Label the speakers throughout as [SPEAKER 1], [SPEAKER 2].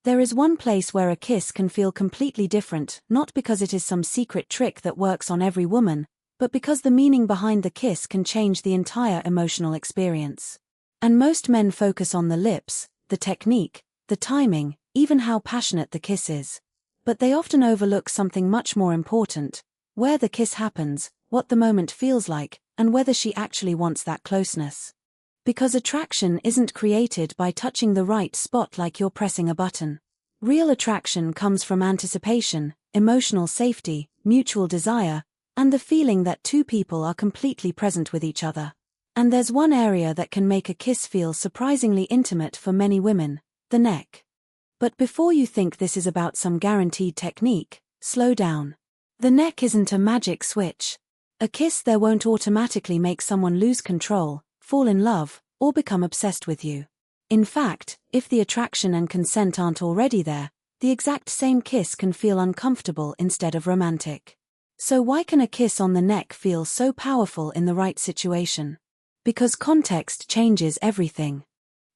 [SPEAKER 1] There is one place where a kiss can feel completely different, not because it is some secret trick that works on every woman, but because the meaning behind the kiss can change the entire emotional experience. And most men focus on the lips, the technique, the timing, even how passionate the kiss is. But they often overlook something much more important: where the kiss happens, what the moment feels like, and whether she actually wants that closeness. Because attraction isn't created by touching the right spot like you're pressing a button. Real attraction comes from anticipation, emotional safety, mutual desire, and the feeling that two people are completely present with each other. And there's one area that can make a kiss feel surprisingly intimate for many women: the neck. But before you think this is about some guaranteed technique, slow down. The neck isn't a magic switch. A kiss there won't automatically make someone lose control, fall in love, or become obsessed with you. In fact, if the attraction and consent aren't already there, the exact same kiss can feel uncomfortable instead of romantic. So why can a kiss on the neck feel so powerful in the right situation? Because context changes everything.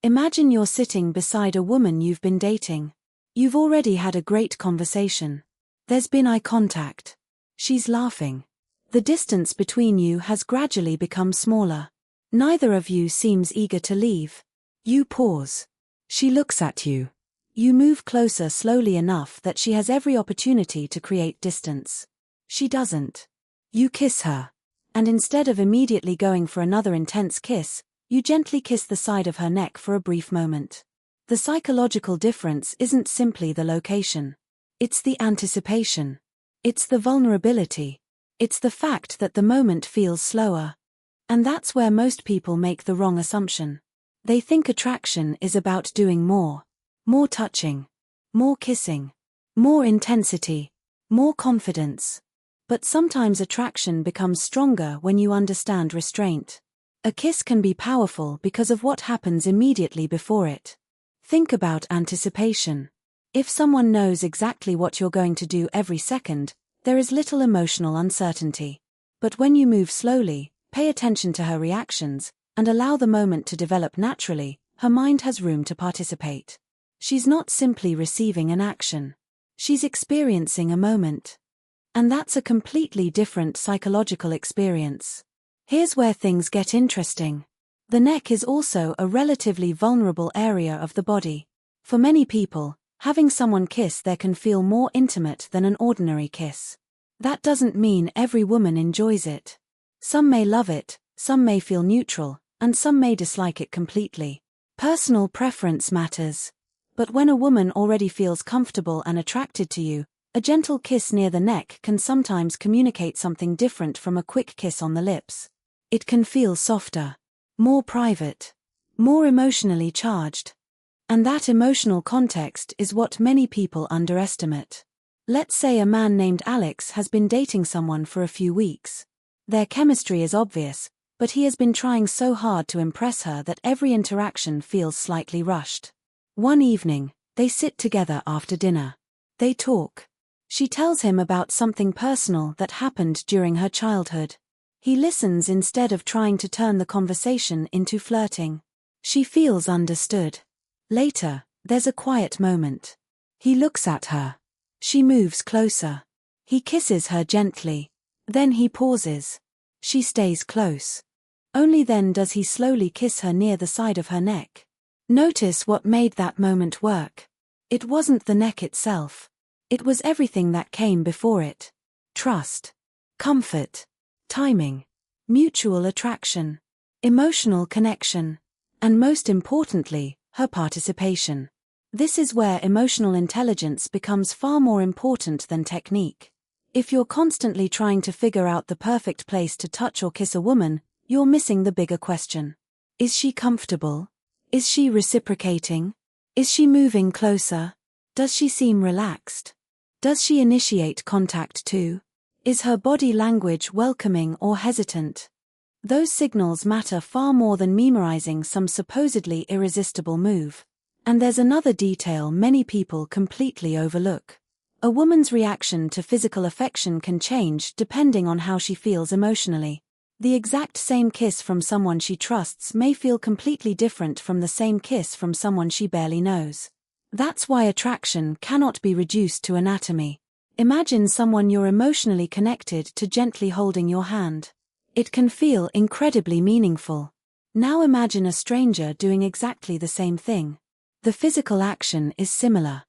[SPEAKER 1] Imagine you're sitting beside a woman you've been dating. You've already had a great conversation. There's been eye contact. She's laughing. The distance between you has gradually become smaller. Neither of you seems eager to leave. You pause. She looks at you. You move closer slowly enough that she has every opportunity to create distance. She doesn't. You kiss her. And instead of immediately going for another intense kiss, you gently kiss the side of her neck for a brief moment. The psychological difference isn't simply the location. It's the anticipation. It's the vulnerability. It's the fact that the moment feels slower. And that's where most people make the wrong assumption. They think attraction is about doing more. More touching. More kissing. More intensity. More confidence. But sometimes attraction becomes stronger when you understand restraint. A kiss can be powerful because of what happens immediately before it. Think about anticipation. If someone knows exactly what you're going to do every second, there is little emotional uncertainty. But when you move slowly, pay attention to her reactions, and allow the moment to develop naturally, her mind has room to participate. She's not simply receiving an action. She's experiencing a moment. And that's a completely different psychological experience. Here's where things get interesting. The neck is also a relatively vulnerable area of the body. For many people, having someone kiss there can feel more intimate than an ordinary kiss. That doesn't mean every woman enjoys it. Some may love it, some may feel neutral, and some may dislike it completely. Personal preference matters. But when a woman already feels comfortable and attracted to you, a gentle kiss near the neck can sometimes communicate something different from a quick kiss on the lips. It can feel softer, more private, more emotionally charged. And that emotional context is what many people underestimate. Let's say a man named Alex has been dating someone for a few weeks. Their chemistry is obvious, but he has been trying so hard to impress her that every interaction feels slightly rushed. One evening, they sit together after dinner. They talk. She tells him about something personal that happened during her childhood. He listens instead of trying to turn the conversation into flirting. She feels understood. Later, there's a quiet moment. He looks at her. She moves closer. He kisses her gently. Then he pauses. She stays close. Only then does he slowly kiss her near the side of her neck. Notice what made that moment work. It wasn't the neck itself. It was everything that came before it. Trust. Comfort. Timing. Mutual attraction. Emotional connection. And most importantly, her participation. This is where emotional intelligence becomes far more important than technique. If you're constantly trying to figure out the perfect place to touch or kiss a woman, you're missing the bigger question. Is she comfortable? Is she reciprocating? Is she moving closer? Does she seem relaxed? Does she initiate contact too? Is her body language welcoming or hesitant? Those signals matter far more than memorizing some supposedly irresistible move. And there's another detail many people completely overlook. A woman's reaction to physical affection can change depending on how she feels emotionally. The exact same kiss from someone she trusts may feel completely different from the same kiss from someone she barely knows. That's why attraction cannot be reduced to anatomy. Imagine someone you're emotionally connected to gently holding your hand. It can feel incredibly meaningful. Now imagine a stranger doing exactly the same thing. The physical action is similar.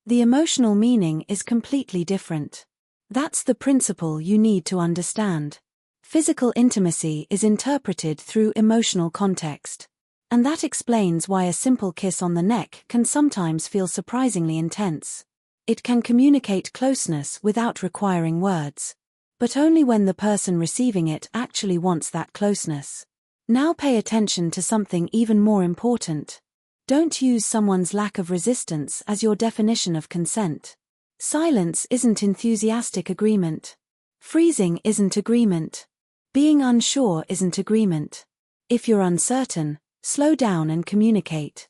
[SPEAKER 1] The emotional meaning is completely different. That's the principle you need to understand. Physical intimacy is interpreted through emotional context. And that explains why a simple kiss on the neck can sometimes feel surprisingly intense. It can communicate closeness without requiring words. But only when the person receiving it actually wants that closeness. Now pay attention to something even more important. Don't use someone's lack of resistance as your definition of consent. Silence isn't enthusiastic agreement. Freezing isn't agreement. Being unsure isn't agreement. If you're uncertain, slow down and communicate.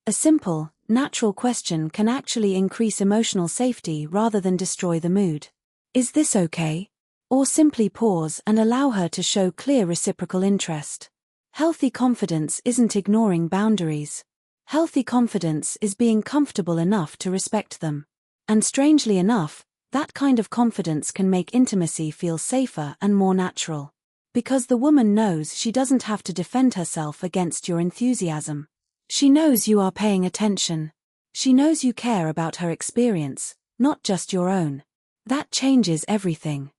[SPEAKER 1] A simple, natural question can actually increase emotional safety rather than destroy the mood. Is this okay? Or simply pause and allow her to show clear reciprocal interest. Healthy confidence isn't ignoring boundaries. Healthy confidence is being comfortable enough to respect them. And strangely enough, that kind of confidence can make intimacy feel safer and more natural. Because the woman knows she doesn't have to defend herself against your enthusiasm. She knows you are paying attention. She knows you care about her experience, not just your own. That changes everything.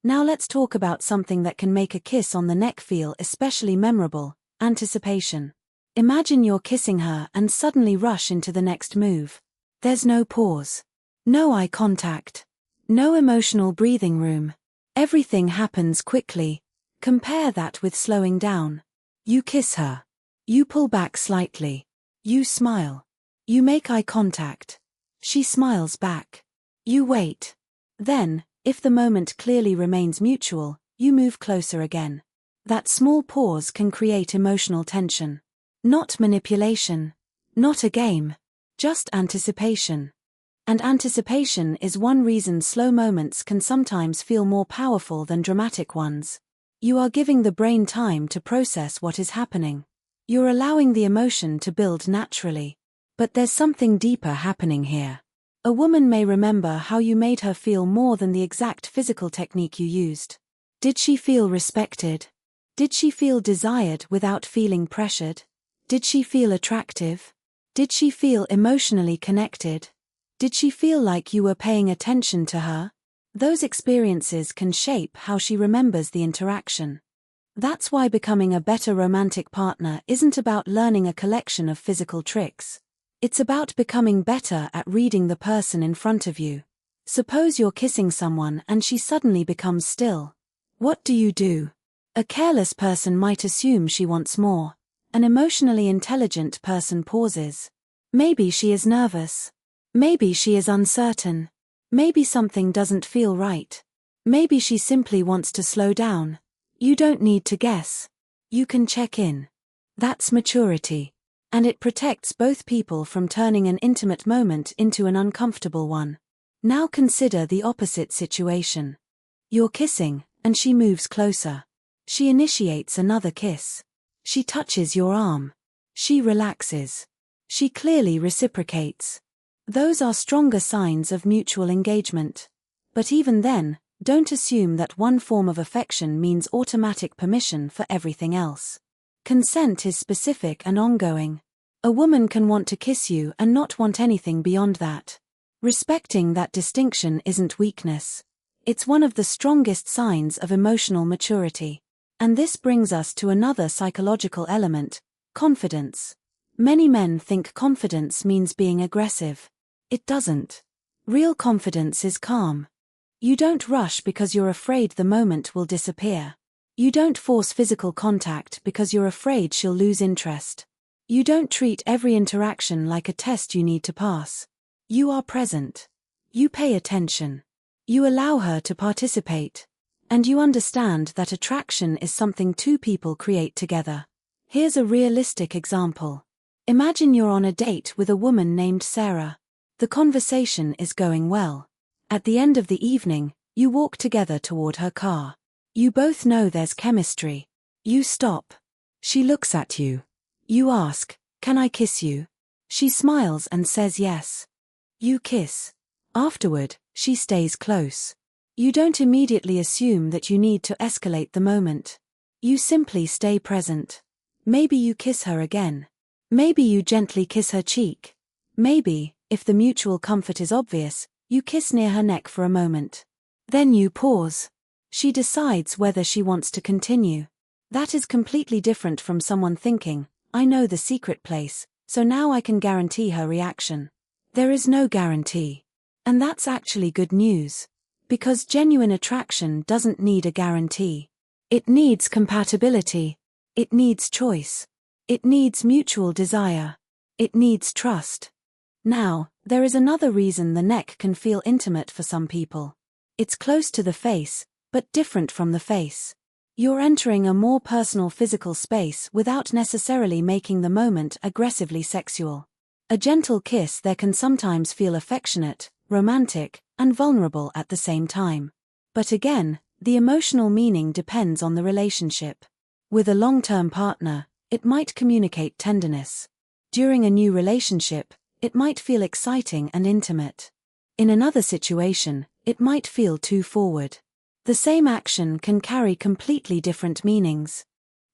[SPEAKER 1] Now let's talk about something that can make a kiss on the neck feel especially memorable: anticipation. Imagine you're kissing her and suddenly rush into the next move. There's no pause. No eye contact. No emotional breathing room. Everything happens quickly. Compare that with slowing down. You kiss her. You pull back slightly. You smile. You make eye contact. She smiles back. You wait. Then, if the moment clearly remains mutual, you move closer again. That small pause can create emotional tension. Not manipulation. Not a game. Just anticipation. And anticipation is one reason slow moments can sometimes feel more powerful than dramatic ones. You are giving the brain time to process what is happening. You're allowing the emotion to build naturally. But there's something deeper happening here. A woman may remember how you made her feel more than the exact physical technique you used. Did she feel respected? Did she feel desired without feeling pressured? Did she feel attractive? Did she feel emotionally connected? Did she feel like you were paying attention to her? Those experiences can shape how she remembers the interaction. That's why becoming a better romantic partner isn't about learning a collection of physical tricks. It's about becoming better at reading the person in front of you. Suppose you're kissing someone and she suddenly becomes still. What do? A careless person might assume she wants more. An emotionally intelligent person pauses. Maybe she is nervous. Maybe she is uncertain. Maybe something doesn't feel right. Maybe she simply wants to slow down. You don't need to guess. You can check in. That's maturity. And it protects both people from turning an intimate moment into an uncomfortable one. Now consider the opposite situation. You're kissing, and she moves closer. She initiates another kiss. She touches your arm. She relaxes. She clearly reciprocates. Those are stronger signs of mutual engagement. But even then, don't assume that one form of affection means automatic permission for everything else. Consent is specific and ongoing. A woman can want to kiss you and not want anything beyond that. Respecting that distinction isn't weakness. It's one of the strongest signs of emotional maturity. And this brings us to another psychological element: confidence. Many men think confidence means being aggressive. It doesn't. Real confidence is calm. You don't rush because you're afraid the moment will disappear. You don't force physical contact because you're afraid she'll lose interest. You don't treat every interaction like a test you need to pass. You are present. You pay attention. You allow her to participate. And you understand that attraction is something two people create together. Here's a realistic example. Imagine you're on a date with a woman named Sarah. The conversation is going well. At the end of the evening, you walk together toward her car. You both know there's chemistry. You stop. She looks at you. You ask, "Can I kiss you?" She smiles and says yes. You kiss. Afterward, she stays close. You don't immediately assume that you need to escalate the moment. You simply stay present. Maybe you kiss her again. Maybe you gently kiss her cheek. Maybe, if the mutual comfort is obvious, you kiss near her neck for a moment. Then you pause. She decides whether she wants to continue. That is completely different from someone thinking, I know the secret place, so now I can guarantee her reaction. There is no guarantee. And that's actually good news. Because genuine attraction doesn't need a guarantee. It needs compatibility. It needs choice. It needs mutual desire. It needs trust. Now, there is another reason the neck can feel intimate for some people. It's close to the face, but different from the face. You're entering a more personal physical space without necessarily making the moment aggressively sexual. A gentle kiss there can sometimes feel affectionate, romantic, and vulnerable at the same time. But again, the emotional meaning depends on the relationship. With a long-term partner, it might communicate tenderness. During a new relationship, it might feel exciting and intimate. In another situation, it might feel too forward. The same action can carry completely different meanings.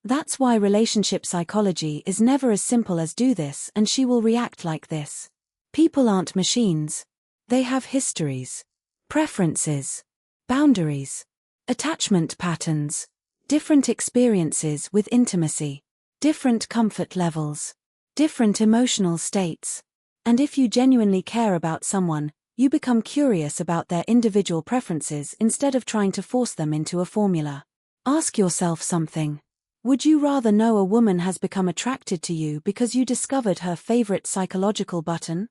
[SPEAKER 1] That's why relationship psychology is never as simple as do this and she will react like this. People aren't machines. They have histories, preferences, boundaries, attachment patterns, different experiences with intimacy, different comfort levels, different emotional states. And if you genuinely care about someone, you become curious about their individual preferences instead of trying to force them into a formula. Ask yourself something. Would you rather know a woman has become attracted to you because you discovered her favorite psychological button?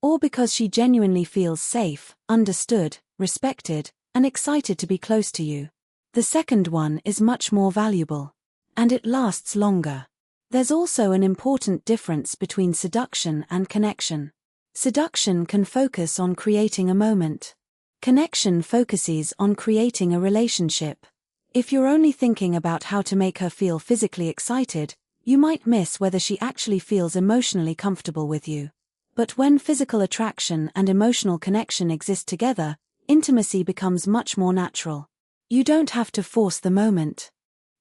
[SPEAKER 1] Or because she genuinely feels safe, understood, respected, and excited to be close to you? The second one is much more valuable. And it lasts longer. There's also an important difference between seduction and connection. Seduction can focus on creating a moment. Connection focuses on creating a relationship. If you're only thinking about how to make her feel physically excited, you might miss whether she actually feels emotionally comfortable with you. But when physical attraction and emotional connection exist together, intimacy becomes much more natural. You don't have to force the moment.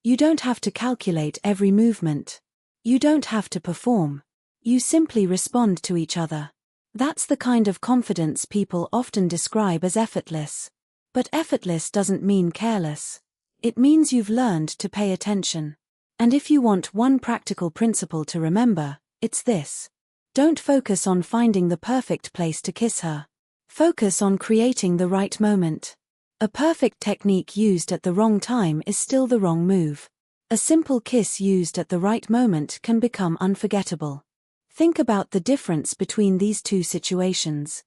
[SPEAKER 1] You don't have to calculate every movement. You don't have to perform. You simply respond to each other. That's the kind of confidence people often describe as effortless. But effortless doesn't mean careless. It means you've learned to pay attention. And if you want one practical principle to remember, it's this. Don't focus on finding the perfect place to kiss her. Focus on creating the right moment. A perfect technique used at the wrong time is still the wrong move. A simple kiss used at the right moment can become unforgettable. Think about the difference between these two situations.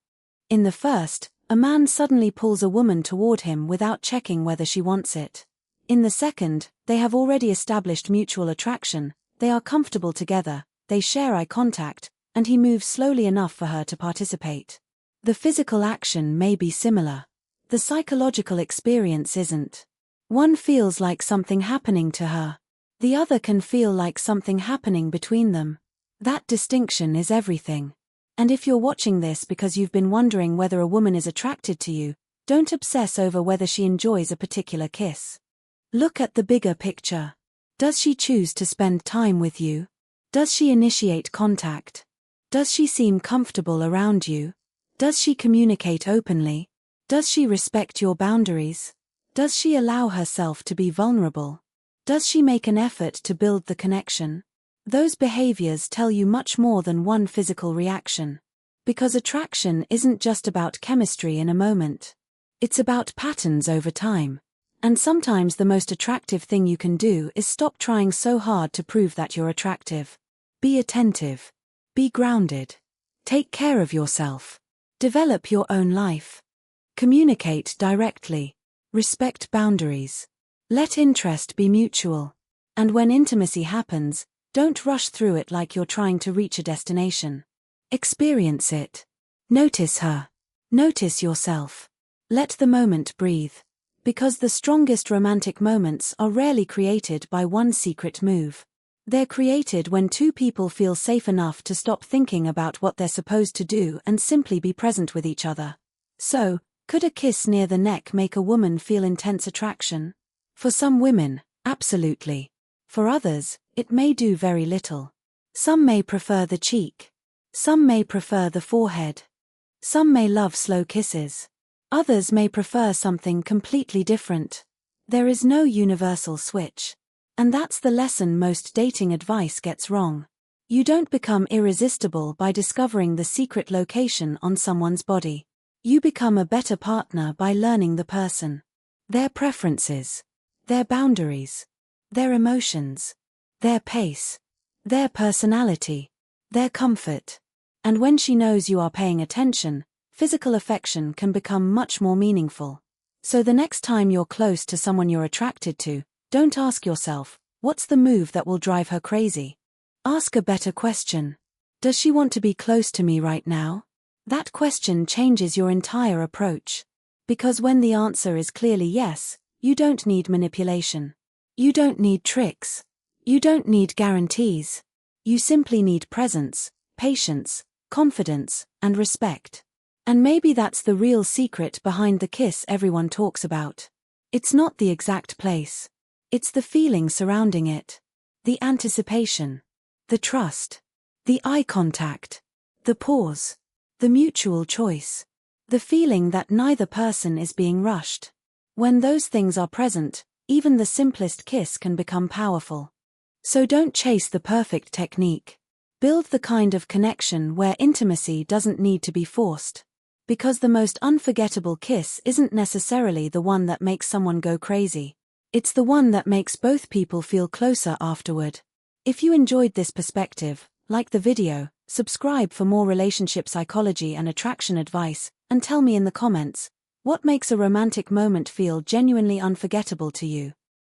[SPEAKER 1] In the first, a man suddenly pulls a woman toward him without checking whether she wants it. In the second, they have already established mutual attraction, they are comfortable together, they share eye contact, and he moves slowly enough for her to participate. The physical action may be similar. The psychological experience isn't. One feels like something happening to her. The other can feel like something happening between them. That distinction is everything. And if you're watching this because you've been wondering whether a woman is attracted to you, don't obsess over whether she enjoys a particular kiss. Look at the bigger picture. Does she choose to spend time with you? Does she initiate contact? Does she seem comfortable around you? Does she communicate openly? Does she respect your boundaries? Does she allow herself to be vulnerable? Does she make an effort to build the connection? Those behaviors tell you much more than one physical reaction. Because attraction isn't just about chemistry in a moment. It's about patterns over time. And sometimes the most attractive thing you can do is stop trying so hard to prove that you're attractive. Be attentive. Be grounded. Take care of yourself. Develop your own life. Communicate directly. Respect boundaries. Let interest be mutual. And when intimacy happens, don't rush through it like you're trying to reach a destination. Experience it. Notice her. Notice yourself. Let the moment breathe. Because the strongest romantic moments are rarely created by one secret move. They're created when two people feel safe enough to stop thinking about what they're supposed to do and simply be present with each other. So, could a kiss near the neck make a woman feel intense attraction? For some women, absolutely. For others, it may do very little. Some may prefer the cheek. Some may prefer the forehead. Some may love slow kisses. Others may prefer something completely different. There is no universal switch. And that's the lesson most dating advice gets wrong. You don't become irresistible by discovering the secret location on someone's body. You become a better partner by learning the person. Their preferences. Their boundaries. Their emotions. Their pace. Their personality. Their comfort. And when she knows you are paying attention, physical affection can become much more meaningful. So the next time you're close to someone you're attracted to, don't ask yourself, what's the move that will drive her crazy? Ask a better question. Does she want to be close to me right now? That question changes your entire approach. Because when the answer is clearly yes, you don't need manipulation. You don't need tricks. You don't need guarantees. You simply need presence, patience, confidence, and respect. And maybe that's the real secret behind the kiss everyone talks about. It's not the exact place. It's the feeling surrounding it. The anticipation. The trust. The eye contact. The pause. The mutual choice. The feeling that neither person is being rushed. When those things are present, even the simplest kiss can become powerful. So don't chase the perfect technique. Build the kind of connection where intimacy doesn't need to be forced. Because the most unforgettable kiss isn't necessarily the one that makes someone go crazy. It's the one that makes both people feel closer afterward. If you enjoyed this perspective, like the video, subscribe for more relationship psychology and attraction advice, and tell me in the comments, what makes a romantic moment feel genuinely unforgettable to you?